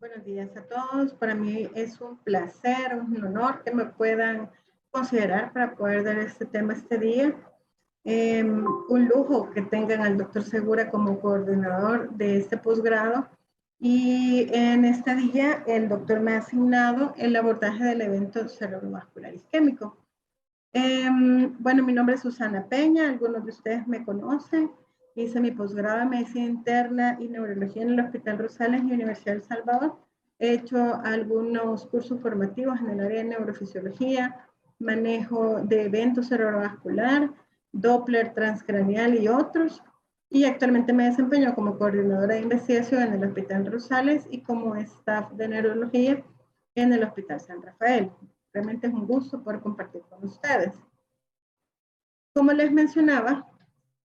Buenos días a todos. Para mí es un placer, un honor que me puedan considerar para poder dar este tema este día. Un lujo que tengan al doctor Segura como coordinador de este posgrado. Y en este día el doctor me ha asignado el abordaje del evento cerebrovascular isquémico. Bueno, mi nombre es Susana Peña, algunos de ustedes me conocen. Hice mi posgrado en Medicina Interna y Neurología en el Hospital Rosales y Universidad de El Salvador. He hecho algunos cursos formativos en el área de neurofisiología, manejo de eventos cerebrovascular, Doppler transcranial y otros. Y actualmente me desempeño como coordinadora de investigación en el Hospital Rosales y como staff de neurología en el Hospital San Rafael. Realmente es un gusto poder compartir con ustedes. Como les mencionaba,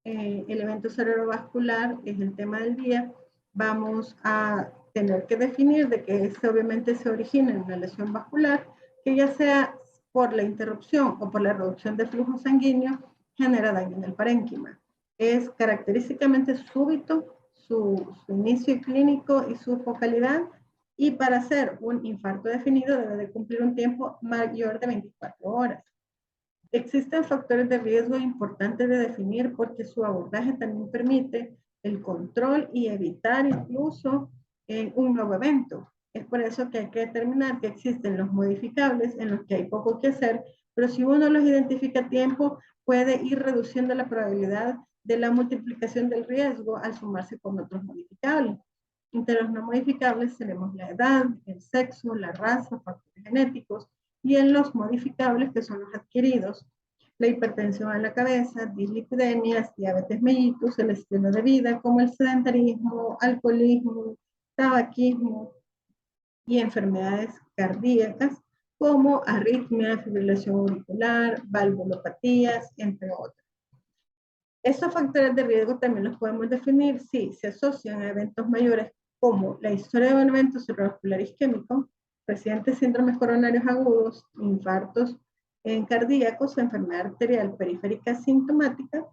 el evento cerebrovascular es el tema del día. Vamos a tener que definir de que este obviamente se origina en una lesión vascular, que ya sea por la interrupción o por la reducción de flujo sanguíneo, genera daño en el parénquima. Es característicamente súbito su inicio clínico y su focalidad, y para hacer un infarto definido debe de cumplir un tiempo mayor de 24 horas. Existen factores de riesgo importantes de definir porque su abordaje también permite el control y evitar incluso un nuevo evento. Es por eso que hay que determinar que existen los modificables en los que hay poco que hacer, pero si uno los identifica a tiempo, puede ir reduciendo la probabilidad de la multiplicación del riesgo al sumarse con otros modificables. Entre los no modificables tenemos la edad, el sexo, la raza, factores genéticos, y en los modificables, que son los adquiridos, la hipertensión a la cabeza, dislipidemias, diabetes mellitus, el estilo de vida como el sedentarismo, alcoholismo, tabaquismo y enfermedades cardíacas como arritmia, fibrilación auricular, valvulopatías, entre otros. Estos factores de riesgo también los podemos definir si se asocian a eventos mayores como la historia de un evento cerebrovascular isquémico, recientes síndromes coronarios agudos, infartos cardíacos, enfermedad arterial periférica sintomática,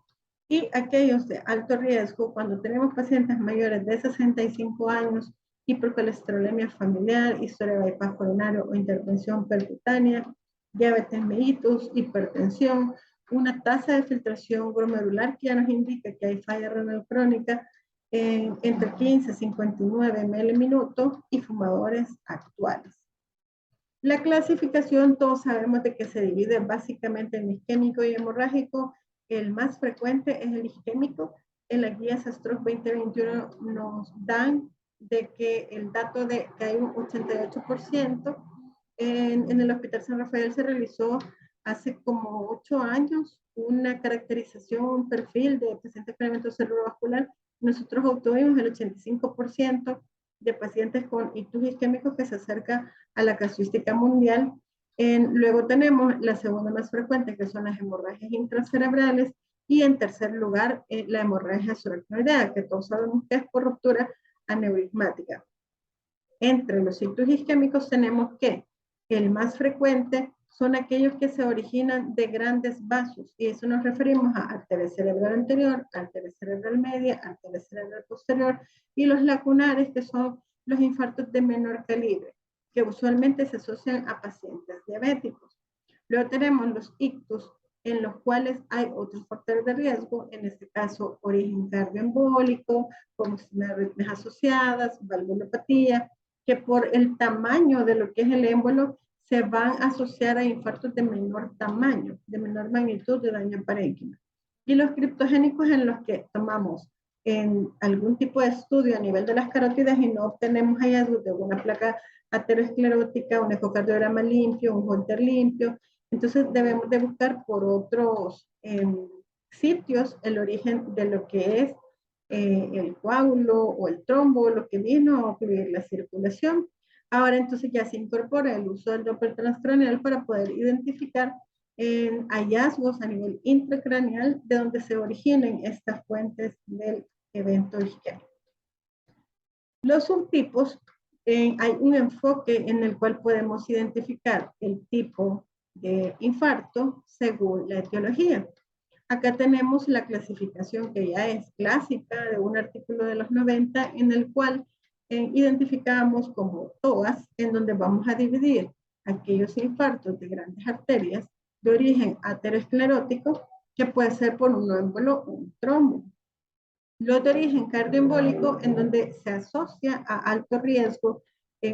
y aquellos de alto riesgo cuando tenemos pacientes mayores de 65 años, hipercolesterolemia familiar, historia de bypass coronario o intervención percutánea, diabetes mellitus, hipertensión, una tasa de filtración glomerular que ya nos indica que hay falla renal crónica entre 15 y 59 ml minuto, y fumadores actuales. La clasificación, todos sabemos de que se divide básicamente en isquémico y hemorrágico. El más frecuente es el isquémico. En las guías Stroke 2021 nos dan de que el dato de que hay un 88%. En el Hospital San Rafael se realizó hace como 8 años una caracterización, un perfil de pacientes con evento cerebrovascular. Nosotros obtuvimos el 85% de pacientes con ictus isquémicos, que se acerca a la casuística mundial. Luego tenemos la segunda más frecuente, que son las hemorragias intracerebrales, y en tercer lugar la hemorragia subaracnoidea, que todos sabemos que es por ruptura aneurismática. Entre los ictus isquémicos tenemos que el más frecuente son aquellos que se originan de grandes vasos, y eso nos referimos a arteria cerebral anterior, arteria cerebral media, arteria cerebral posterior, y los lacunares, que son los infartos de menor calibre, que usualmente se asocian a pacientes diabéticos. Luego tenemos los ictus, en los cuales hay otros factores de riesgo, en este caso origen cardioembólico, como arritmias asociadas, valvulopatía, que por el tamaño de lo que es el émbolo se van a asociar a infartos de menor tamaño, de menor magnitud de daño parénquima. Y los criptogénicos, en los que tomamos en algún tipo de estudio a nivel de las carótidas y no obtenemos hallazgos de una placa aterosclerótica, un ecocardiograma limpio, un Holter limpio, entonces debemos de buscar por otros sitios el origen de lo que es el coágulo o el trombo, lo que vino a ocluir la circulación. Ahora entonces ya se incorpora el uso del Doppler transcraneal para poder identificar hallazgos a nivel intracraneal de donde se originen estas fuentes del evento isquémico. Los subtipos, hay un enfoque en el cual podemos identificar el tipo de infarto según la etiología. Acá tenemos la clasificación que ya es clásica de un artículo de los 90, en el cual identificamos como TOAS, en donde vamos a dividir aquellos infartos de grandes arterias de origen aterosclerótico, que puede ser por un émbolo o un trombo. Los de origen cardioembólico, en donde se asocia a alto riesgo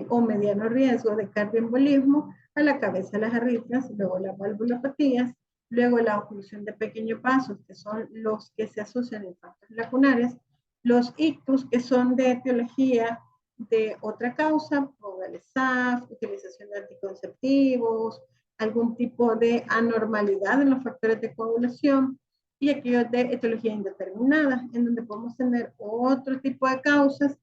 o mediano riesgo de cardioembolismo a la cabeza de las arritmias, luego las valvulopatías, luego la oclusión de pequeños vasos, que son los que se asocian a infartos lacunares, los ictus, que son de etiología de otra causa, póngale SAF, utilización de anticonceptivos, algún tipo de anormalidad en los factores de coagulación, y aquellos de etiología indeterminada, en donde podemos tener otro tipo de causas,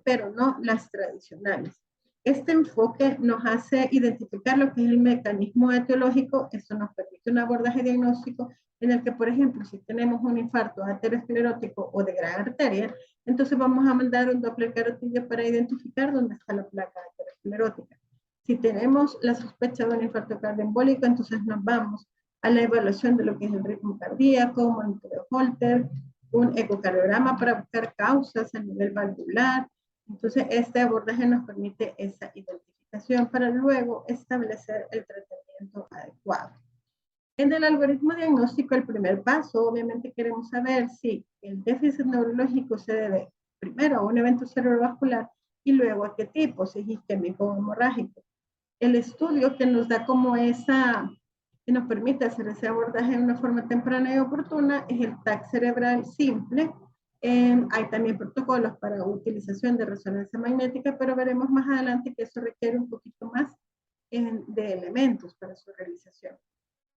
pero no las tradicionales. Este enfoque nos hace identificar lo que es el mecanismo etiológico. Esto nos permite un abordaje diagnóstico en el que, por ejemplo, si tenemos un infarto aterosclerótico o de gran arteria, entonces vamos a mandar un Doppler carotidio para identificar dónde está la placa aterosclerótica. Si tenemos la sospecha de un infarto cardioembólico, entonces nos vamos a la evaluación de lo que es el ritmo cardíaco, monitoreo de Holter, un ecocardiograma para buscar causas a nivel valvular. Entonces, este abordaje nos permite esa identificación para luego establecer el tratamiento adecuado. En el algoritmo diagnóstico, el primer paso, obviamente queremos saber si el déficit neurológico se debe primero a un evento cerebrovascular y luego a qué tipo, si es isquémico o hemorrágico. El estudio que nos da como esa, que nos permite hacer ese abordaje de una forma temprana y oportuna, es el TAC cerebral simple. Hay también protocolos para utilización de resonancia magnética, pero veremos más adelante que eso requiere un poquito más de elementos para su realización.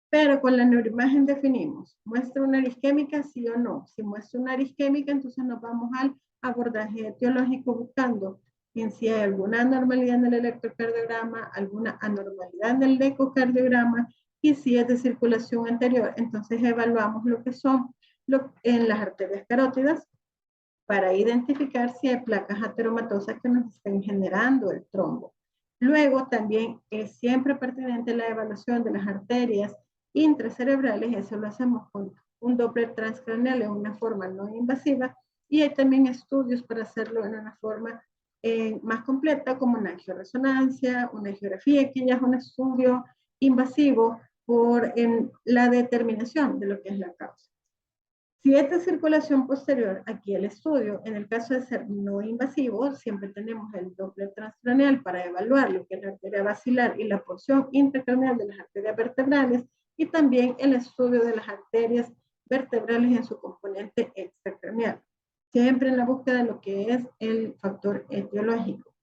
Pero con la neuroimagen definimos, ¿muestra una arisquémica, sí o no? Si muestra una arisquémica, entonces nos vamos al abordaje etiológico buscando en si hay alguna anormalidad en el electrocardiograma, alguna anormalidad en el ecocardiograma, y si es de circulación anterior, entonces evaluamos lo que son en las arterias carótidas para identificar si hay placas ateromatosas que nos estén generando el trombo. Luego también es siempre pertinente la evaluación de las arterias intracerebrales, eso lo hacemos con un Doppler transcraneal en una forma no invasiva, y hay también estudios para hacerlo en una forma más completa, como una angioresonancia, una angiografía, que ya es un estudio invasivo por la determinación de lo que es la causa. Si esta circulación posterior, aquí el estudio, en el caso de ser no invasivo, siempre tenemos el Doppler transcraneal para evaluar lo que es la arteria basilar y la porción intracraneal de las arterias vertebrales, y también el estudio de las arterias vertebrales en su componente extracraneal, siempre en la búsqueda de lo que es el factor etiológico.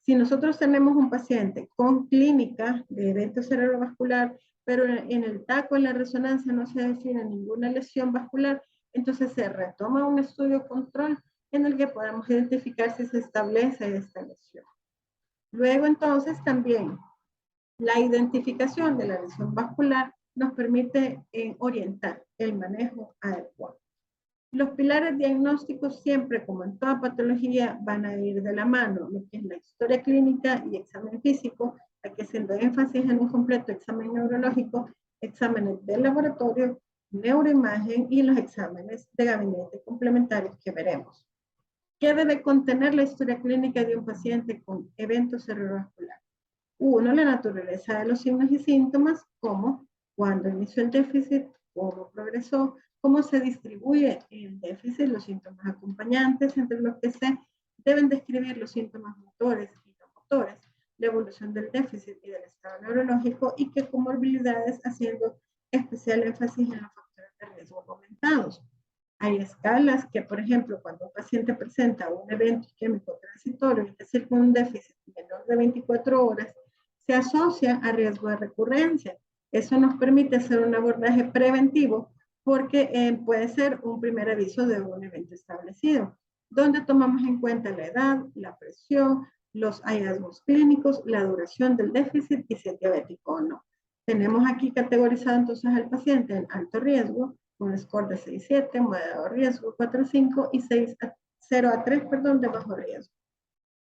Si nosotros tenemos un paciente con clínica de evento cerebrovascular, pero en el TAC o en la resonancia no se define ninguna lesión vascular, entonces se retoma un estudio control en el que podamos identificar si se establece esta lesión. Luego entonces también la identificación de la lesión vascular nos permite orientar el manejo adecuado. Los pilares diagnósticos siempre, como en toda patología, van a ir de la mano, lo que es la historia clínica y examen físico, aquí haciendo énfasis en un completo examen neurológico, exámenes de laboratorio, neuroimagen y los exámenes de gabinete complementarios que veremos. ¿Qué debe contener la historia clínica de un paciente con evento cerebrovascular? Uno, la naturaleza de los signos y síntomas, como cuándo inició el déficit, cómo progresó, cómo se distribuye el déficit, los síntomas acompañantes, entre los que se deben describir los síntomas motores y no motores, la evolución del déficit y del estado neurológico, y qué comorbilidades, haciendo especial énfasis en los factores de riesgo aumentados. Hay escalas que, por ejemplo, cuando un paciente presenta un evento isquémico transitorio, es decir, con un déficit menor de 24 horas, se asocia a riesgo de recurrencia. Eso nos permite hacer un abordaje preventivo porque puede ser un primer aviso de un evento establecido, donde tomamos en cuenta la edad, la presión, los hallazgos clínicos, la duración del déficit y si es diabético o no. Tenemos aquí categorizado entonces al paciente en alto riesgo, con score de 6-7, moderado riesgo 4-5 y 0 a 3, de bajo riesgo.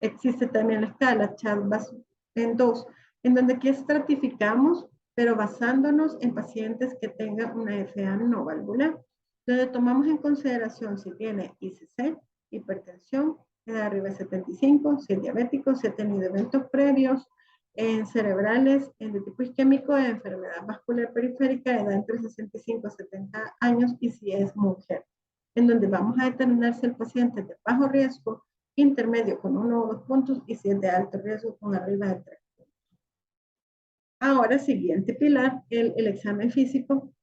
Existe también la escala CHA2 en 2, en donde aquí estratificamos, pero basándonos en pacientes que tengan una FA no valvular, donde tomamos en consideración si tiene ICC, hipertensión, edad arriba de 75, si es diabético, si ha tenido eventos previos en cerebrales, de tipo isquémico, de enfermedad vascular periférica, edad entre 65 y 70 años, y si es mujer, en donde vamos a determinar si el paciente es de bajo riesgo, intermedio con 1 o 2 puntos, y si es de alto riesgo con arriba de 3 puntos. Ahora, siguiente pilar, el examen físico,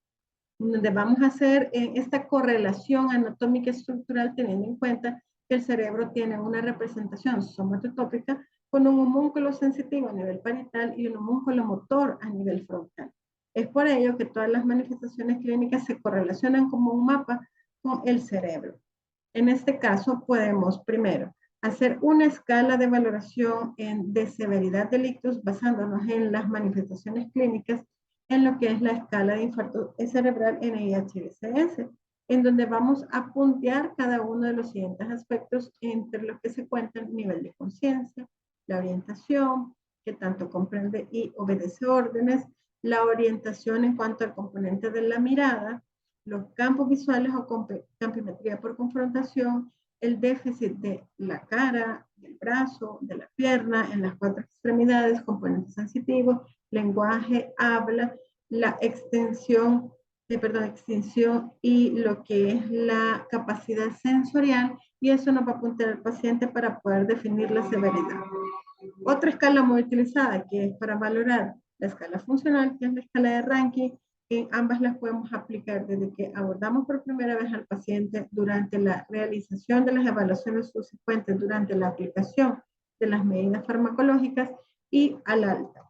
donde vamos a hacer esta correlación anatómica estructural teniendo en cuenta que el cerebro tiene una representación somatotópica con un homúnculo sensitivo a nivel parietal y un homúnculo motor a nivel frontal. Es por ello que todas las manifestaciones clínicas se correlacionan como un mapa con el cerebro. En este caso podemos primero hacer una escala de valoración de severidad de ictus basándonos en las manifestaciones clínicas en lo que es la escala de infarto cerebral NIH-DCS, en donde vamos a puntear cada uno de los siguientes aspectos entre los que se cuentan nivel de conciencia, la orientación, que tanto comprende y obedece órdenes, la orientación en cuanto al componente de la mirada, los campos visuales o campimetría por confrontación, el déficit de la cara, del brazo, de la pierna, en las 4 extremidades, componentes sensitivos, lenguaje, habla, la extinción y lo que es la capacidad sensorial, y eso nos va a apuntar al paciente para poder definir la severidad. Otra escala muy utilizada que es para valorar la escala funcional, que es la escala de Rankin, en ambas las podemos aplicar desde que abordamos por primera vez al paciente durante la realización de las evaluaciones subsecuentes durante la aplicación de las medidas farmacológicas y al alta.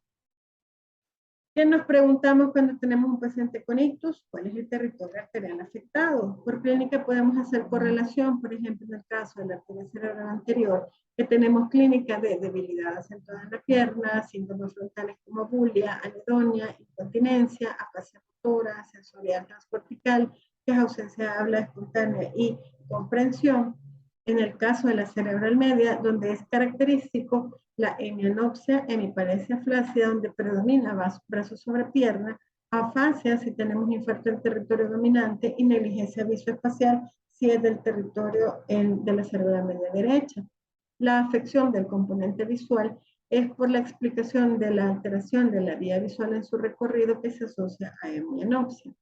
¿Qué nos preguntamos cuando tenemos un paciente con ictus? ¿Cuál es el territorio arterial afectado? Por clínica podemos hacer correlación, por ejemplo, en el caso de la arteria cerebral anterior, que tenemos clínica de debilidad acentuada en la pierna, síntomas frontales como bulia, anedonia, incontinencia, afasia motora, sensorial transcortical, que es ausencia de habla espontánea y comprensión. En el caso de la cerebral media, donde es característico la hemianopsia, hemiparesia flácida, donde predomina brazo sobre pierna, afasia si tenemos infarto del territorio dominante y negligencia visoespacial si es del territorio de la cerebral media derecha. La afección del componente visual es por la explicación de la alteración de la vía visual en su recorrido que se asocia a hemianopsia.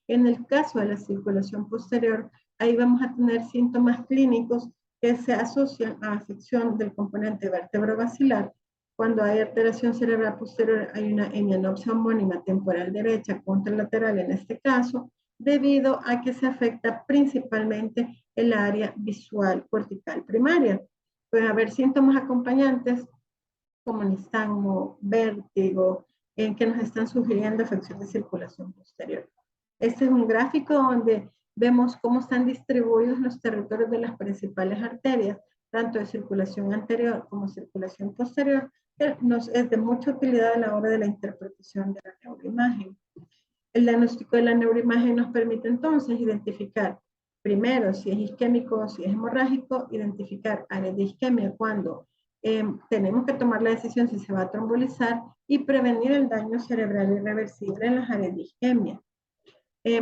En el caso de la circulación posterior, ahí vamos a tener síntomas clínicos que se asocian a afección del componente vertebrovascular. Cuando hay alteración cerebral posterior, hay una hemianopsia homónima temporal derecha contralateral en este caso, debido a que se afecta principalmente el área visual cortical primaria. Pueden haber síntomas acompañantes como nistagmo, vértigo, que nos están sugiriendo afección de circulación posterior. Este es un gráfico donde vemos cómo están distribuidos los territorios de las principales arterias, tanto de circulación anterior como circulación posterior, que nos es de mucha utilidad a la hora de la interpretación de la neuroimagen. El diagnóstico de la neuroimagen nos permite entonces identificar primero si es isquémico o si es hemorrágico, identificar áreas de isquemia cuando tenemos que tomar la decisión si se va a trombolizar y prevenir el daño cerebral irreversible en las áreas de isquemia.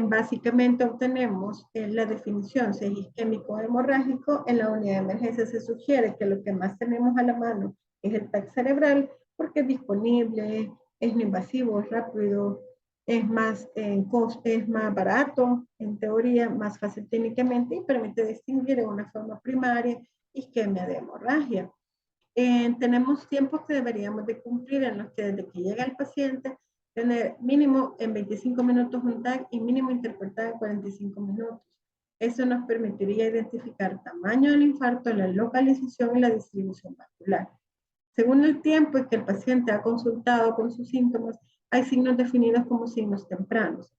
Básicamente obtenemos la definición si es isquémico o hemorrágico. En la unidad de emergencia se sugiere que lo que más tenemos a la mano es el TAC cerebral porque es disponible, es no invasivo, es rápido, es más barato, en teoría, más fácil clínicamente y permite distinguir de una forma primaria isquemia de hemorragia. Tenemos tiempos que deberíamos de cumplir en los que desde que llega el paciente tener mínimo en 25 minutos un TAC y mínimo interpretado en 45 minutos. Eso nos permitiría identificar tamaño del infarto, la localización y la distribución vascular. Según el tiempo en que el paciente ha consultado con sus síntomas, hay signos definidos como signos tempranos.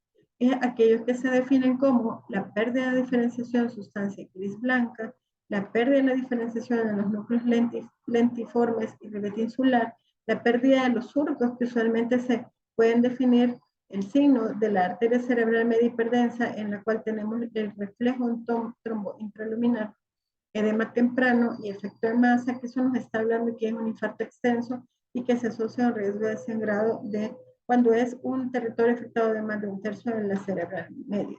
Aquellos que se definen como la pérdida de diferenciación sustancia gris blanca, la pérdida de la diferenciación en los núcleos lentiformes y ribete insular, la pérdida de los surcos que usualmente se pueden definir el signo de la arteria cerebral media hiperdensa en la cual tenemos el reflejo en trombo intraluminar, edema temprano y efecto de masa, que eso nos está hablando que es un infarto extenso y que se asocia a un riesgo de sangrado de cuando es un territorio afectado de más de un tercio de la cerebral media.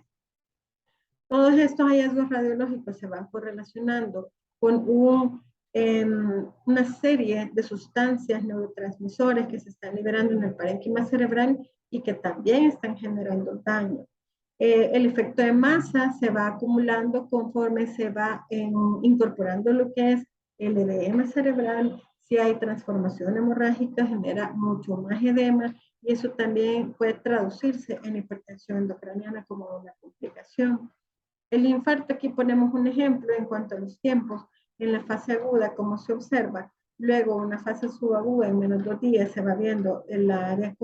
Todos estos hallazgos radiológicos se van correlacionando con un una serie de sustancias neurotransmisores que se están liberando en el parénquima cerebral y que también están generando daño. El efecto de masa se va acumulando conforme se va incorporando lo que es el edema cerebral. Si hay transformación hemorrágica, genera mucho más edema y eso también puede traducirse en hipertensión endocraniana como una complicación. El infarto, aquí ponemos un ejemplo en cuanto a los tiempos. En la fase aguda, como se observa, luego una fase subaguda en menos de 2 días se va viendo el área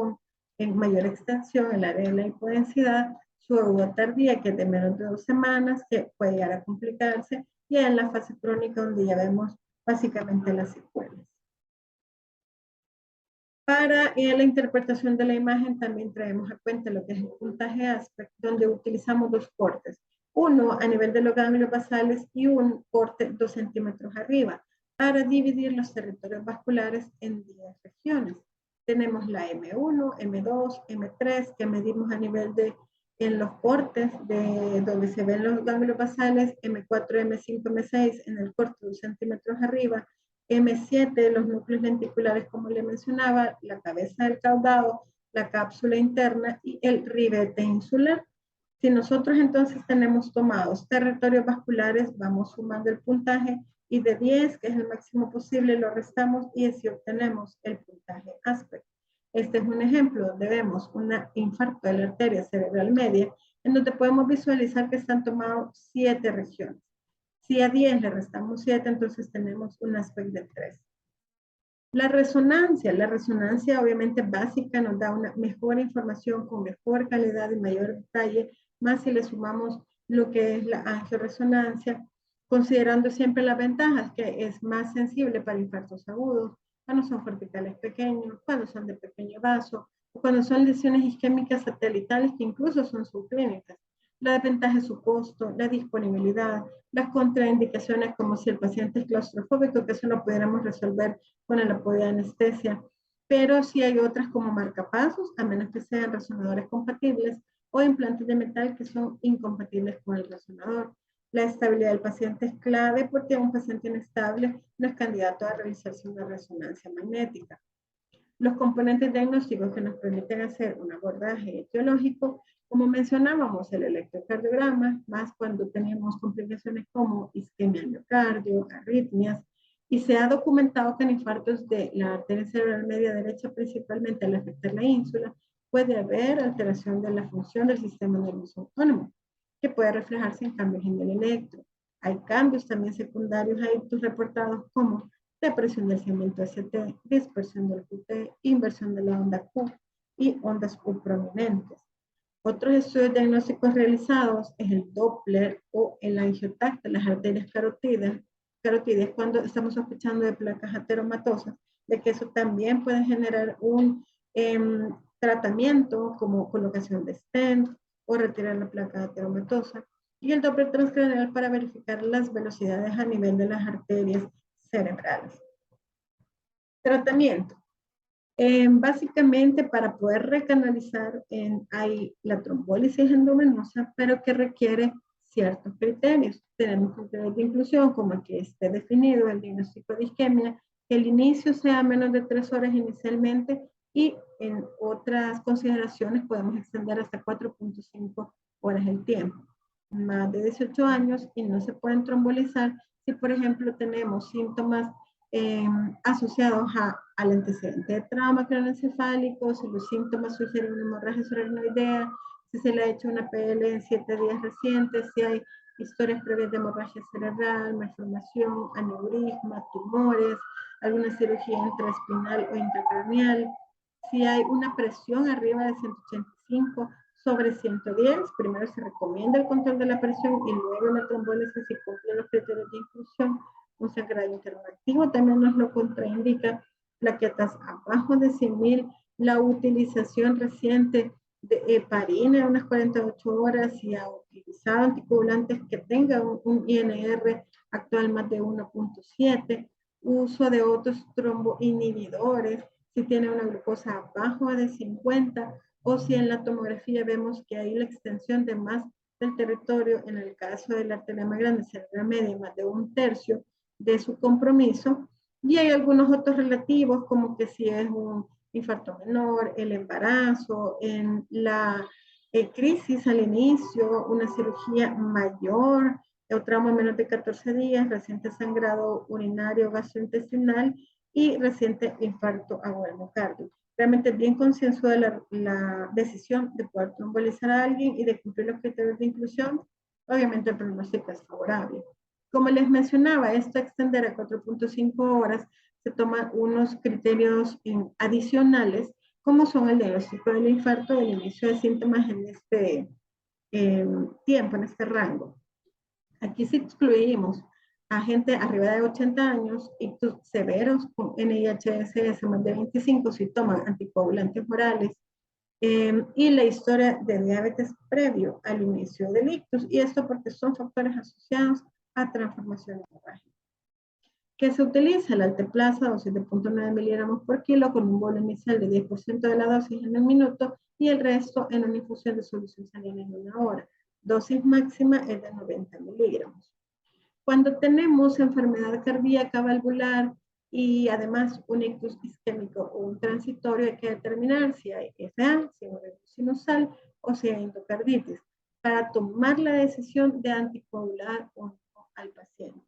en mayor extensión, el área de la hipodensidad, subaguda tardía, que es de menos de 2 semanas, que puede llegar a complicarse, y en la fase crónica, donde ya vemos básicamente las secuelas. Para la interpretación de la imagen también traemos a cuenta lo que es el puntaje ASPECT, donde utilizamos 2 cortes. Uno a nivel de los ganglios basales y un corte 2 centímetros arriba para dividir los territorios vasculares en 10 regiones. Tenemos la M1, M2, M3 que medimos a nivel de en los cortes de donde se ven los ganglios basales, M4, M5, M6 en el corte 2 centímetros arriba, M7, los núcleos lenticulares, como le mencionaba, la cabeza del caudado, la cápsula interna y el ribete insular. Si nosotros entonces tenemos tomados territorios vasculares, vamos sumando el puntaje y de 10, que es el máximo posible, lo restamos y así obtenemos el puntaje ASPECT. Este es un ejemplo donde vemos un infarto de la arteria cerebral media, en donde podemos visualizar que están tomados 7 regiones. Si a 10 le restamos 7, entonces tenemos un ASPECT de 3. La resonancia obviamente básica nos da una mejor información con mejor calidad y mayor detalle, más si le sumamos lo que es la angioresonancia, considerando siempre las ventajas, que es más sensible para infartos agudos, cuando son corticales pequeños, cuando son de pequeño vaso, o cuando son lesiones isquémicas satelitales que incluso son subclínicas. La desventaja es su costo, la disponibilidad, las contraindicaciones como si el paciente es claustrofóbico, que eso lo pudiéramos resolver con el apoyo de anestesia, pero sí hay otras como marcapasos, a menos que sean resonadores compatibles, o implantes de metal que son incompatibles con el resonador. La estabilidad del paciente es clave porque un paciente inestable no es candidato a realizarse una resonancia magnética. Los componentes diagnósticos que nos permiten hacer un abordaje etiológico, como mencionábamos, el electrocardiograma, más cuando tenemos complicaciones como isquemia al miocardio, arritmias, y se ha documentado que en infartos de la arteria cerebral media derecha, principalmente al afectar la ínsula, puede haber alteración de la función del sistema nervioso autónomo, que puede reflejarse en cambios en el electro. Hay cambios también secundarios a ictus reportados como depresión del segmento ST, dispersión del QT, inversión de la onda Q y ondas Q prominentes. Otros estudios diagnósticos realizados es el Doppler o el angiotac de las arterias carotidas cuando estamos sospechando de placas ateromatosas, de que eso también puede generar un tratamiento como colocación de stent o retirar la placa ateromatosa, y el Doppler transcranial para verificar las velocidades a nivel de las arterias cerebrales. Tratamiento. Básicamente para poder recanalizar hay la trombólisis endovenosa, pero que requiere ciertos criterios. Tenemos criterios de inclusión como que esté definido el diagnóstico de isquemia, que el inicio sea menos de 3 horas inicialmente y en otras consideraciones podemos extender hasta 4.5 horas el tiempo. Más de 18 años y no se pueden trombolizar si, por ejemplo, tenemos síntomas asociados al antecedente de trauma craneoencefálico, si los síntomas sugieren una hemorragia subaracnoidea, si se le ha hecho una PL en 7 días recientes, si hay historias previas de hemorragia cerebral, malformación, aneurisma, tumores, alguna cirugía intraespinal o intracraneal, si hay una presión arriba de 185 sobre 110, primero se recomienda el control de la presión y luego la trombólisis si cumple los criterios de inclusión. Un sangrado interactivo también nos lo contraindica, plaquetas abajo de 100.000, la utilización reciente de heparina en unas 48 horas y ha utilizado anticoagulantes que tengan un INR actual más de 1.7, uso de otros tromboinhibidores, si tiene una glucosa abajo de 50 o si en la tomografía vemos que hay la extensión de más del territorio, en el caso de la arteria más grande, cerebral media, más de 1/3, de su compromiso. Y hay algunos otros relativos, como que si es un infarto menor, el embarazo, en la crisis al inicio, una cirugía mayor, o trauma menos de 14 días, reciente sangrado urinario gastrointestinal y reciente infarto agudo al miocardio. Realmente bien concienzudo de la decisión de poder trombolizar a alguien y de cumplir los criterios de inclusión. Obviamente el pronóstico es favorable. Como les mencionaba, esto extender a 4.5 horas se toman unos criterios adicionales, como son el diagnóstico del infarto, el inicio de síntomas en este tiempo, en este rango. Aquí sí excluimos a gente arriba de 80 años, ictus severos con NIHSS más de 25 si toman anticoagulantes orales, y la historia de diabetes previo al inicio del ictus, y esto porque son factores asociados a transformación hemorrágica. Que se utiliza el alteplasa, dosis de 0.9 miligramos por kilo, con un bolo inicial de 10% de la dosis en el minuto y el resto en una infusión de solución salina en 1 hora. Dosis máxima es de 90 miligramos. Cuando tenemos enfermedad cardíaca valvular y además un ictus isquémico o un transitorio, hay que determinar si hay FA, si hay un sinusal o si hay endocarditis, para tomar la decisión de anticoagular o no al paciente.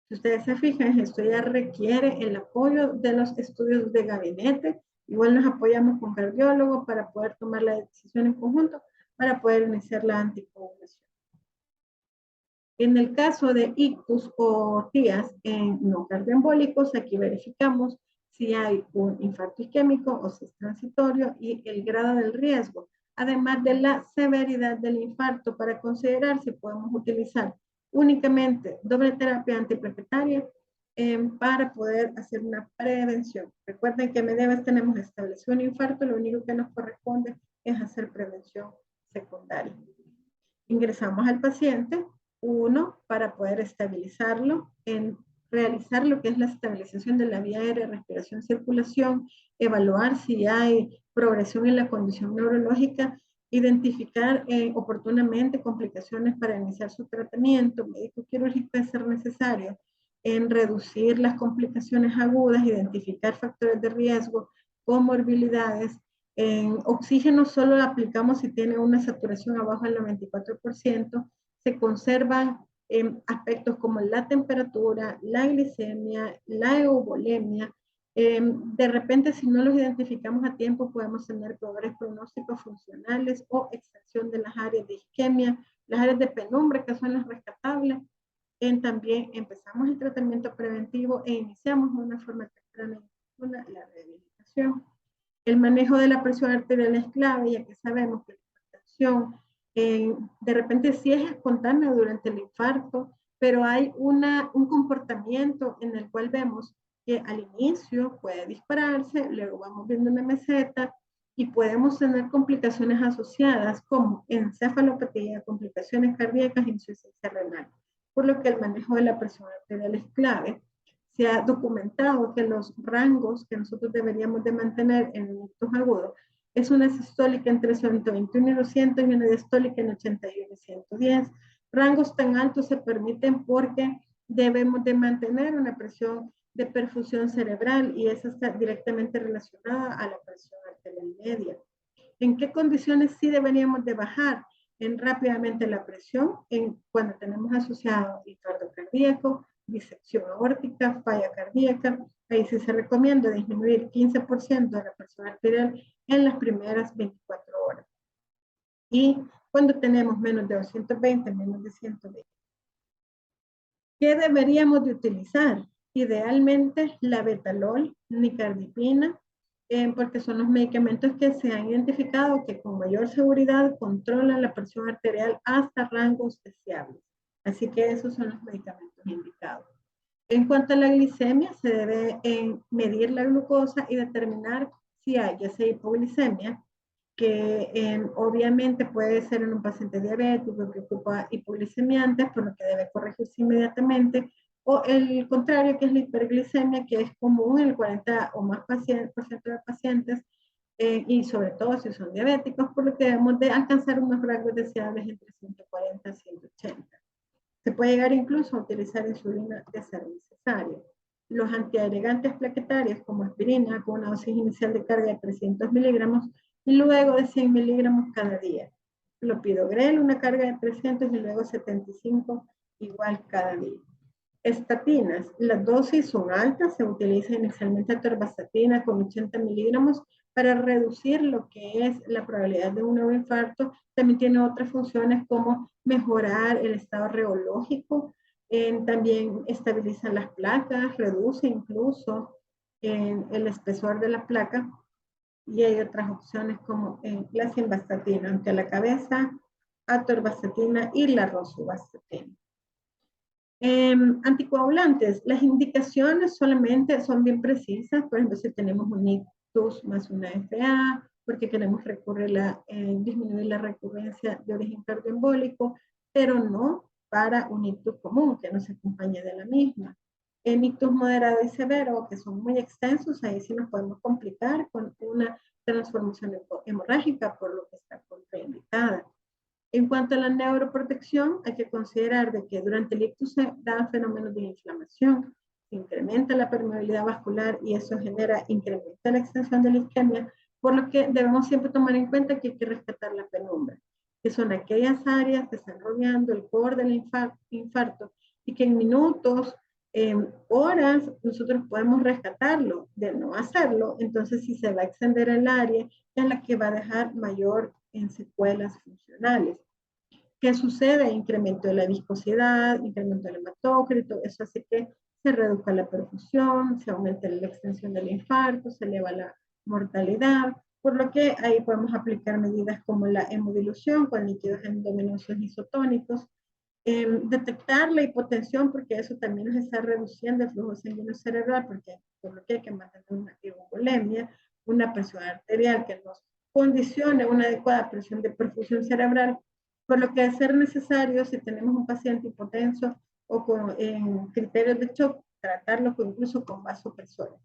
Si ustedes se fijan, esto ya requiere el apoyo de los estudios de gabinete. Igual nos apoyamos con cardiólogos para poder tomar la decisión en conjunto, para poder iniciar la anticoagulación. En el caso de ictus o TIAs no cardioembólicos, aquí verificamos si hay un infarto isquémico o si es transitorio y el grado del riesgo, además de la severidad del infarto, para considerar si podemos utilizar únicamente doble terapia antiplaquetaria para poder hacer una prevención. Recuerden que en Medevac tenemos establecido un infarto, lo único que nos corresponde es hacer prevención secundaria. Ingresamos al paciente, uno, para poder estabilizarlo, en realizar lo que es la estabilización de la vía aérea, respiración, circulación, evaluar si hay progresión en la condición neurológica, identificar oportunamente complicaciones para iniciar su tratamiento médico quirúrgico de ser necesario, en reducir las complicaciones agudas, identificar factores de riesgo, comorbilidades. En oxígeno solo lo aplicamos si tiene una saturación abajo del 94%. Se conservan aspectos como la temperatura, la glicemia, la eubolemia. De repente, si no los identificamos a tiempo, podemos tener peores pronósticos funcionales o extensión de las áreas de isquemia, las áreas de penumbra, que son las rescatables. También empezamos el tratamiento preventivo e iniciamos de una forma temprana la rehabilitación. El manejo de la presión arterial es clave, ya que sabemos que la hipertensión de repente sí es espontánea durante el infarto, pero hay un comportamiento en el cual vemos que al inicio puede dispararse, luego vamos viendo una meseta y podemos tener complicaciones asociadas como encefalopatía, complicaciones cardíacas, insuficiencia renal. Por lo que el manejo de la presión arterial es clave. Se ha documentado que los rangos que nosotros deberíamos de mantener en el ictus agudo es una sistólica entre 121 y 200 y una diastólica en 81 y 110. Rangos tan altos se permiten porque debemos de mantener una presión de perfusión cerebral y esa está directamente relacionada a la presión arterial media. ¿En qué condiciones sí deberíamos de bajar? En rápidamente la presión, cuando tenemos asociado infarto cardíaco, disección aórtica, falla cardíaca. Ahí sí se recomienda disminuir 15% de la presión arterial en las primeras 24 horas. Y cuando tenemos menos de 220, menos de 120. ¿Qué deberíamos de utilizar? Idealmente la betalol, nicardipina, porque son los medicamentos que se han identificado que con mayor seguridad controlan la presión arterial hasta rangos deseables. Así que esos son los medicamentos indicados. En cuanto a la glicemia, se debe medir la glucosa y determinar si hay ya sea hipoglicemia, que obviamente puede ser en un paciente diabético que ocupa hipoglicemiantes, por lo que debe corregirse inmediatamente, o el contrario, que es la hiperglicemia, que es común en el 40 o más por ciento de pacientes, y sobre todo si son diabéticos, por lo que debemos de alcanzar unos rangos deseables entre 140 y 180. Se puede llegar incluso a utilizar insulina de ser necesario. Los antiagregantes plaquetarios como aspirina con una dosis inicial de carga de 300 miligramos y luego de 100 miligramos cada día. Clopidogrel, una carga de 300 y luego 75 igual cada día. Estatinas, las dosis son altas, se utiliza inicialmente atorvastatina con 80 miligramos para reducir lo que es la probabilidad de un nuevo infarto. También tiene otras funciones como mejorar el estado reológico, también estabilizan las placas, reduce incluso el espesor de la placa, y hay otras opciones como la simvastatina, ante la cabeza, atorvastatina y la rosuvastatina. Anticoagulantes, las indicaciones solamente son bien precisas. Por ejemplo, si tenemos un ictus más una FA, porque queremos disminuir la recurrencia de origen cardioembólico, pero no para un ictus común que no se acompañe de la misma. En ictus moderado y severo, que son muy extensos, ahí sí nos podemos complicar con una transformación hemorrágica, por lo que está contraindicada. En cuanto a la neuroprotección, hay que considerar de que durante el ictus se dan fenómenos de inflamación, se incrementa la permeabilidad vascular y eso incrementa la extensión de la isquemia, por lo que debemos siempre tomar en cuenta que hay que rescatar la penumbra, que son aquellas áreas que están rodeando el core del infarto y que en minutos, horas, nosotros podemos rescatarlo. De no hacerlo, entonces sí se va a extender el área en la que va a dejar mayor en secuelas funcionales. ¿Qué sucede? Incremento de la viscosidad, incremento del hematócrito, eso hace que se reduzca la perfusión, se aumenta la extensión del infarto, se eleva la mortalidad, por lo que ahí podemos aplicar medidas como la hemodilución con líquidos endovenosos isotónicos, detectar la hipotensión, porque eso también nos está reduciendo el flujo sanguíneo cerebral, por lo que hay que mantener una hipovolemia, una presión arterial que nos condicione una adecuada presión de perfusión cerebral, por lo que de ser necesario, si tenemos un paciente hipotenso o con criterios de shock, tratarlo incluso con vasopresores.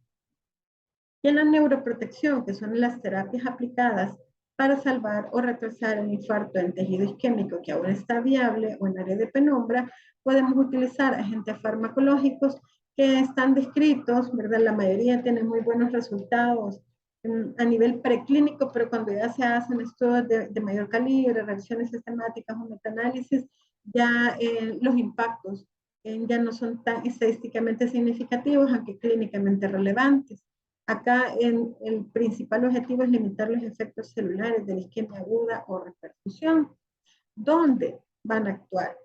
Y en la neuroprotección, que son las terapias aplicadas para salvar o retrasar el infarto en tejido isquémico que aún está viable o en área de penumbra, podemos utilizar agentes farmacológicos que están descritos, ¿verdad? La mayoría tienen muy buenos resultados a nivel preclínico, pero cuando ya se hacen estudios de mayor calibre, revisiones sistemáticas o metaanálisis, ya los impactos ya no son tan estadísticamente significativos, aunque clínicamente relevantes. Acá el principal objetivo es limitar los efectos celulares de la isquemia aguda o reperfusión. ¿Dónde van a actuar?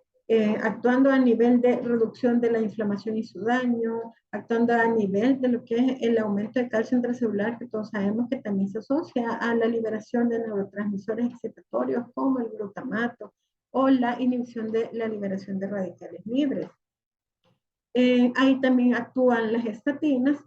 Actuando a nivel de reducción de la inflamación y su daño, actuando a nivel de lo que es el aumento de calcio intracelular, que todos sabemos que también se asocia a la liberación de neurotransmisores excitatorios como el glutamato o la inhibición de la liberación de radicales libres. Ahí también actúan las estatinas.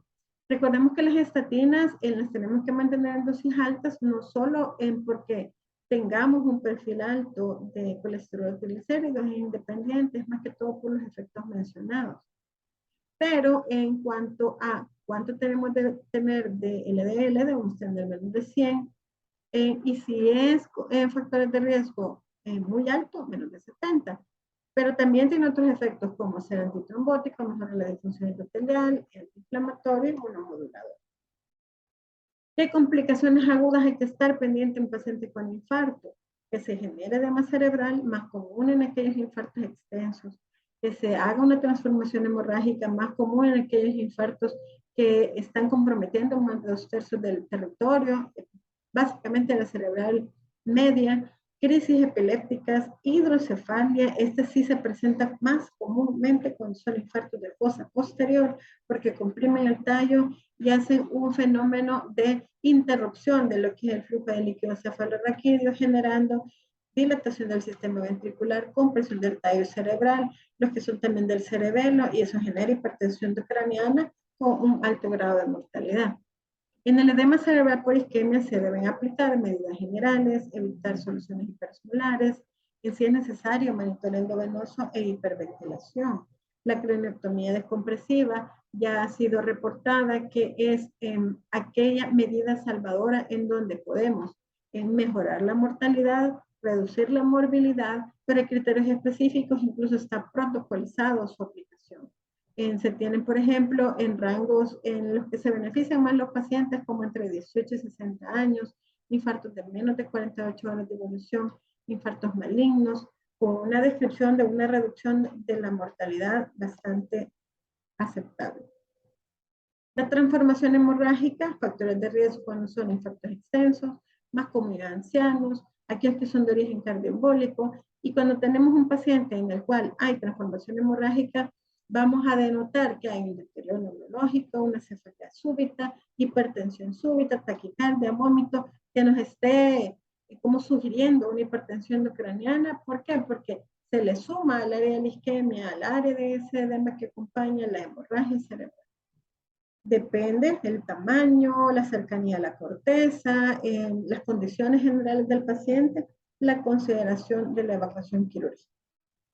Recordemos que las estatinas las tenemos que mantener en dosis altas, no solo porque tengamos un perfil alto de colesterol triglicéridos independientes, más que todo por los efectos mencionados. Pero en cuanto a cuánto tenemos de tener de LDL, debemos tener menos de 100, y si es factores de riesgo muy alto, menos de 70. Pero también tiene otros efectos como ser antitrombótico, mejorar la disfunción endotelial, antiinflamatorio y inmunomodulador. ¿Qué complicaciones agudas hay que estar pendiente en un paciente con infarto? Que se genere edema cerebral, más común en aquellos infartos extensos. Que se haga una transformación hemorrágica, más común en aquellos infartos que están comprometiendo más de 2/3 del territorio, básicamente la cerebral media. Crisis epilépticas, hidrocefalia, este sí se presenta más comúnmente cuando son infartos de fosa posterior, porque comprimen el tallo y hacen un fenómeno de interrupción de lo que es el flujo de líquido cefalorraquídeo, generando dilatación del sistema ventricular, compresión del tallo cerebral, los que son también del cerebelo, y eso genera hipertensión craneana con un alto grado de mortalidad. En el edema cerebral por isquemia se deben aplicar medidas generales, evitar soluciones hipersolares, y si es necesario, monitoreo endovenoso e hiperventilación. La craniotomía descompresiva ya ha sido reportada que es aquella medida salvadora en donde podemos mejorar la mortalidad reducir la morbilidad, pero hay criterios específicos, incluso está protocolizado su aplicación. Se tienen, por ejemplo, en rangos en los que se benefician más los pacientes, como entre 18 y 60 años, infartos de menos de 48 horas de evolución, infartos malignos, con una descripción de una reducción de la mortalidad bastante aceptable. La transformación hemorrágica, factores de riesgo cuando son infartos extensos, más comunidad de ancianos, aquellos que son de origen cardioembólico, y cuando tenemos un paciente en el cual hay transformación hemorrágica, vamos a denotar que hay un deterioro neurológico, una cefalea súbita, hipertensión súbita, taquicardia, vómito, que nos esté como sugiriendo una hipertensión endocraniana. ¿Por qué? Porque se le suma al área de la isquemia, al área de ese edema que acompaña la hemorragia cerebral. Depende del tamaño, la cercanía a la corteza, las condiciones generales del paciente, la consideración de la evacuación quirúrgica.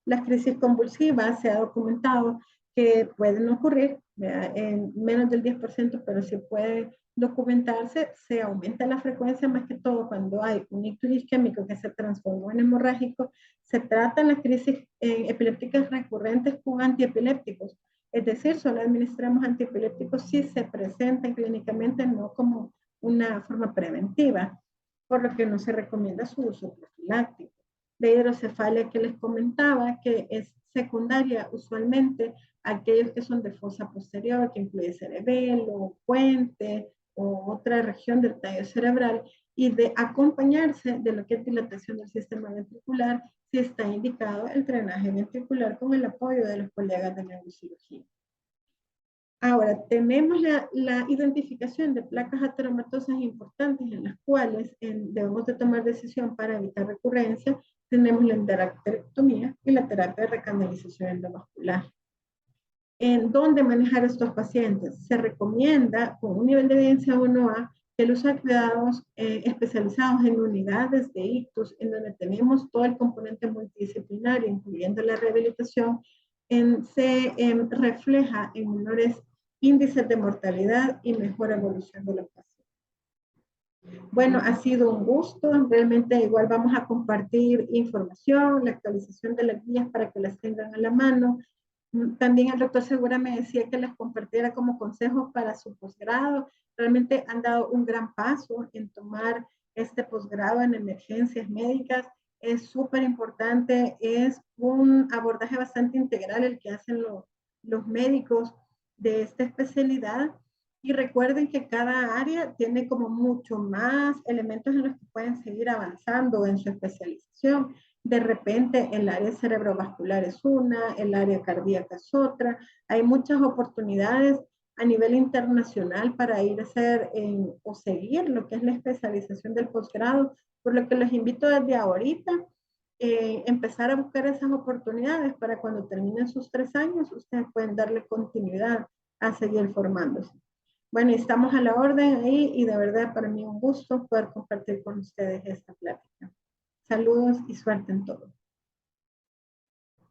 Las crisis convulsivas se ha documentado que pueden ocurrir en menos del 10%, pero sí puede documentarse. Se aumenta la frecuencia más que todo cuando hay un ictus isquémico que se transformó en hemorrágico. Se tratan las crisis epilépticas recurrentes con antiepilépticos. Es decir, solo administramos antiepilépticos si se presentan clínicamente, no como una forma preventiva, por lo que no se recomienda su uso profiláctico. La hidrocefalia que les comentaba, que es secundaria usualmente a aquellos que son de fosa posterior, que incluye cerebelo, puente o otra región del tallo cerebral, y de acompañarse de lo que es dilatación del sistema ventricular, si está indicado el drenaje ventricular con el apoyo de los colegas de neurocirugía. Ahora, tenemos la identificación de placas ateromatosas importantes en las cuales debemos de tomar decisión para evitar recurrencia. Tenemos la endarterectomía y la terapia de recanalización endovascular. ¿En dónde manejar estos pacientes? Se recomienda, con un nivel de evidencia 1A, el uso de cuidados especializados en unidades de ictus, en donde tenemos todo el componente multidisciplinario, incluyendo la rehabilitación, se refleja en menores índices de mortalidad y mejor evolución de los pacientes. Bueno, ha sido un gusto. Realmente igual vamos a compartir información, la actualización de las guías para que las tengan a la mano. También el doctor Segura me decía que les compartiera como consejos para su posgrado. Realmente han dado un gran paso en tomar este posgrado en emergencias médicas. Es súper importante, es un abordaje bastante integral el que hacen los médicos de esta especialidad. Y recuerden que cada área tiene como mucho más elementos en los que pueden seguir avanzando en su especialización. De repente el área cerebrovascular es una, el área cardíaca es otra. Hay muchas oportunidades a nivel internacional para ir a hacer o seguir lo que es la especialización del posgrado, por lo que los invito desde ahorita empezar a buscar esas oportunidades para cuando terminen sus 3 años, ustedes pueden darle continuidad a seguir formándose. Bueno, estamos a la orden ahí y de verdad para mí un gusto poder compartir con ustedes esta plática. Saludos y suerte en todo.